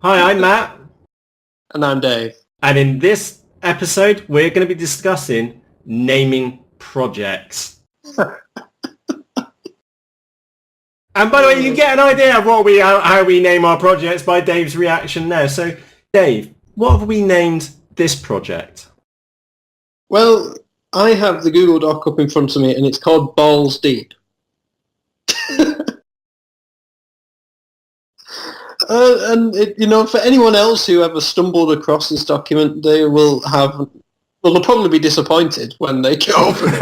Hi, I'm Matt, And I'm Dave. and in this episode, we're going to be discussing naming projects. And by the way, you get an idea of how we name our projects by Dave's reaction there. So, Dave, what have we named this project? Well, I have the Google Doc up in front of me, and it's called Balls Deep. For anyone else who ever stumbled across this document, they'll probably be disappointed when they get open it.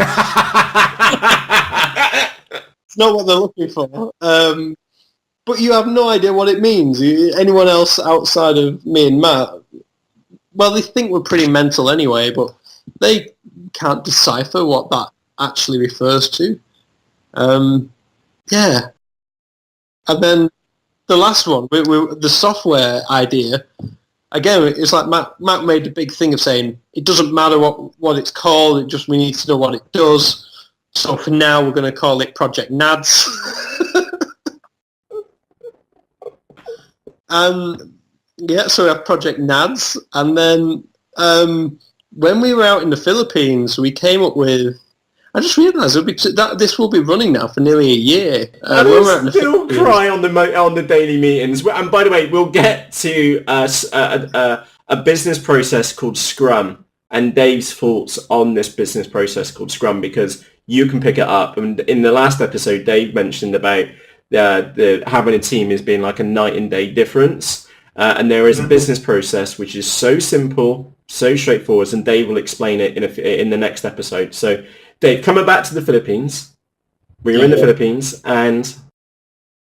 It's not what they're looking for. But you have no idea what it means. Anyone else outside of me and Matt, well, they think we're pretty mental anyway, but they can't decipher what that actually refers to. Yeah. And then the last one, the software idea, again, it's like Matt made a big thing of saying it doesn't matter what it's called, we need to know what it does. So for now, we're going to call it Project NADS. So we have Project NADS. And then when we were out in the Philippines, we came up with, I just realised this will be running now for nearly a year. I still cry on the daily meetings. And by the way, we'll get to a business process called Scrum and Dave's thoughts on this business process called Scrum, because you can pick it up. And in the last episode, Dave mentioned about the having a team as being like a night and day difference. And there is a business process which is so simple, so straightforward, and Dave will explain it in the next episode. So, Dave, coming back to the Philippines, we were in the Philippines, and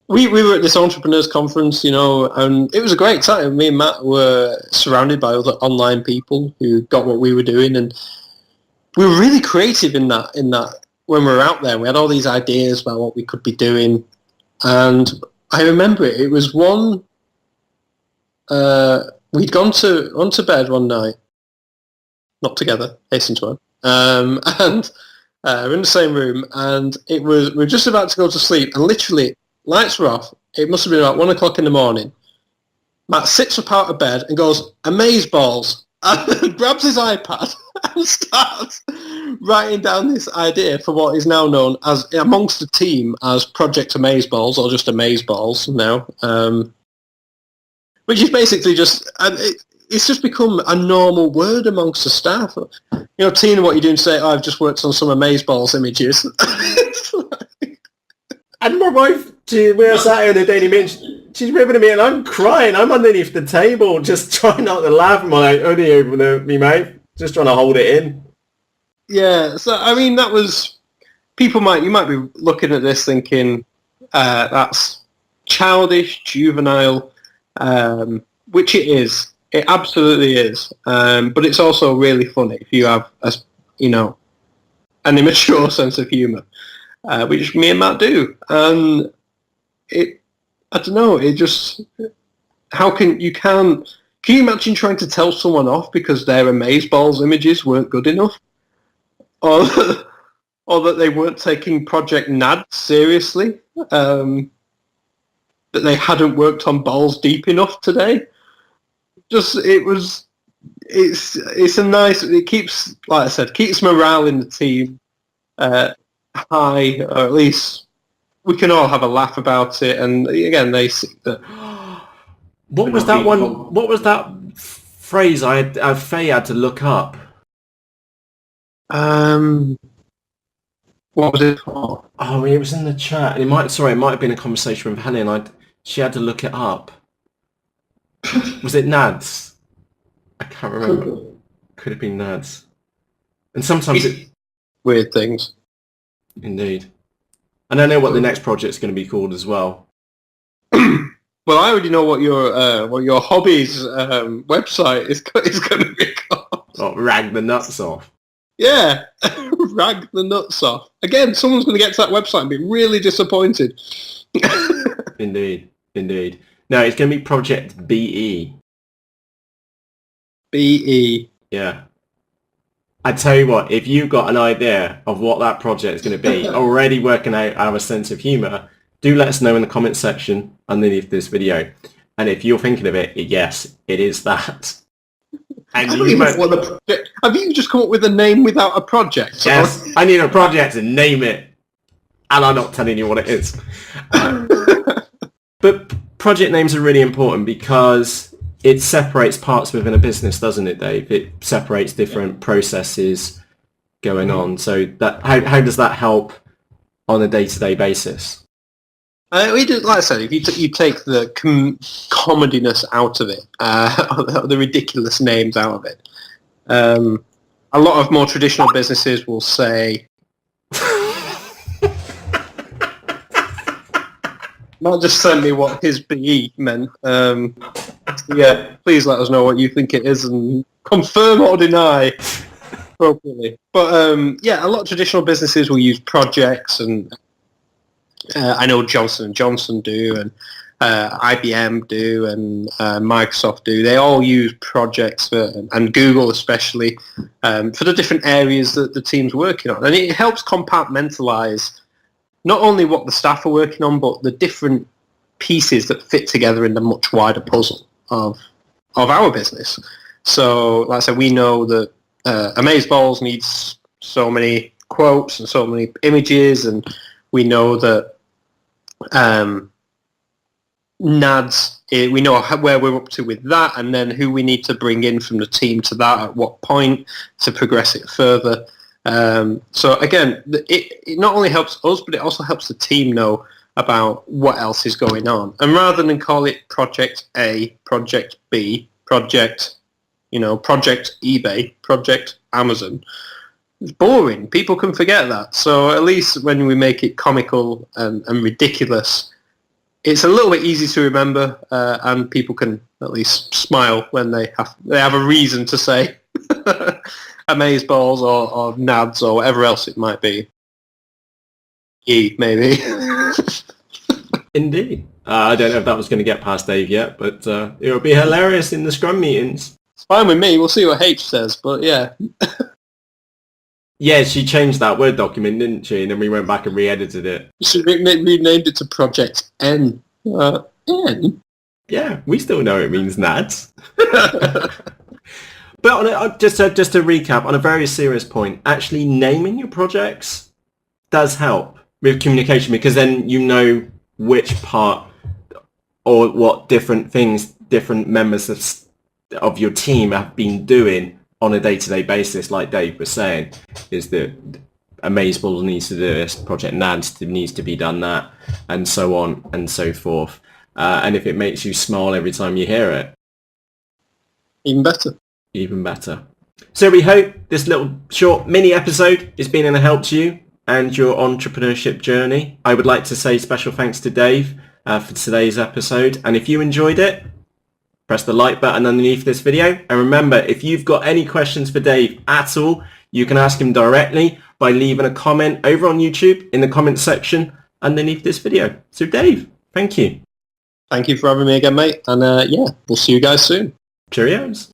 we were at this entrepreneurs conference, and it was a great time. Me and Matt were surrounded by other online people who got what we were doing, and we were really creative in that when we were out there. We had all these ideas about what we could be doing, and I remember it was one. We'd gone to bed one night, not together, hasten to add, and we're in the same room, and we were just about to go to sleep, and literally lights were off. It must have been about 1 o'clock in the morning. Matt sits up out of bed and goes, "Amazeballs," and grabs his iPad and starts writing down this idea for what is now known as, amongst the team, as Project Amazeballs, or just Amazeballs now. Which is basically just, it's just become a normal word amongst the staff. Tina, what you're doing today, I've just worked on some Amazeballs images. And my wife, we're sat here in the daily meeting, she's ripping at me and I'm crying. I'm underneath the table just trying not to laugh. I'm like, only over me mouth, just trying to hold it in. Yeah, so I mean, that was, you might be looking at this thinking, that's childish, juvenile, which it is. It absolutely is. But it's also really funny if you have, an immature sense of humour, which me and Matt do. And I don't know, it just, can you imagine trying to tell someone off because their Amazeballs images weren't good enough? Or that they weren't taking Project NAD seriously? That they hadn't worked on balls deep enough today. It's a nice, it keeps, like I said, keeps morale in the team high, or at least we can all have a laugh about it. And again, they see that. What was that phrase Faye had to look up? What was it for? Oh, it was in the chat. It might have been a conversation with Helen. She had to look it up. Was it NADS? I can't remember. Could have been NADS. And sometimes weird things. Indeed. And I know what the next project's going to be called as well. Well, I already know what your hobbies website is going to be called. Oh, Rag the Nuts Off. Yeah, Rag the Nuts Off. Again, someone's going to get to that website and be really disappointed. Indeed. No, it's going to be Project BE. BE. Yeah. I tell you what, if you've got an idea of what that project is going to be, already working out our sense of humour, do let us know in the comment section underneath this video. And if you're thinking of it, yes, it is that. And I don't even know what the project. Have you just come up with a name without a project? Yes, I need a project and name it. And I'm not telling you what it is. But project names are really important because it separates parts within a business, doesn't it, Dave? It separates different processes going on. So that how does that help on a day-to-day basis? We do, like I said, if you take the comediness out of it, the ridiculous names out of it, a lot of more traditional businesses will say, not just send me what his BE meant. Yeah, please let us know what you think it is and confirm or deny appropriately. But yeah, a lot of traditional businesses will use projects, and I know Johnson & Johnson do, and IBM do, and Microsoft do. They all use projects, and Google especially, for the different areas that the team's working on. And it helps compartmentalize not only what the staff are working on, but the different pieces that fit together in the much wider puzzle of our business. So, like I said, we know that Amazeballs needs so many quotes and so many images, and we know that NADS, we know where we're up to with that, and then who we need to bring in from the team to that at what point to progress it further. So again, it not only helps us, but it also helps the team know about what else is going on. And rather than call it Project A, Project B, Project eBay, Project Amazon, it's boring. People can forget that. So at least when we make it comical and ridiculous, it's a little bit easy to remember, and people can at least smile when they have a reason to say Amazeballs or NADS or whatever else it might be. Maybe. Indeed. I don't know if that was going to get past Dave yet, but it would be hilarious in the Scrum meetings. It's fine with me. We'll see what H says, but yeah. Yeah, she changed that Word document, didn't she? And then we went back and re-edited it. She renamed it to Project N. N? Yeah, we still know it means NADS. But just to recap, on a very serious point, actually naming your projects does help with communication, because then you know which part or what different things different members of your team have been doing on a day-to-day basis. Like Dave was saying, is that Amazeballs needs to do this, Project NADS needs to be done that, and so on and so forth. And if it makes you smile every time you hear it, even better. Even better. So we hope this little short mini episode has been a help to you and your entrepreneurship journey. I would like to say special thanks to Dave for today's episode. And if you enjoyed it, press the like button underneath this video. And remember, if you've got any questions for Dave at all, you can ask him directly by leaving a comment over on YouTube in the comment section underneath this video. So Dave, thank you. Thank you for having me again, mate. And yeah, we'll see you guys soon. Cheerios.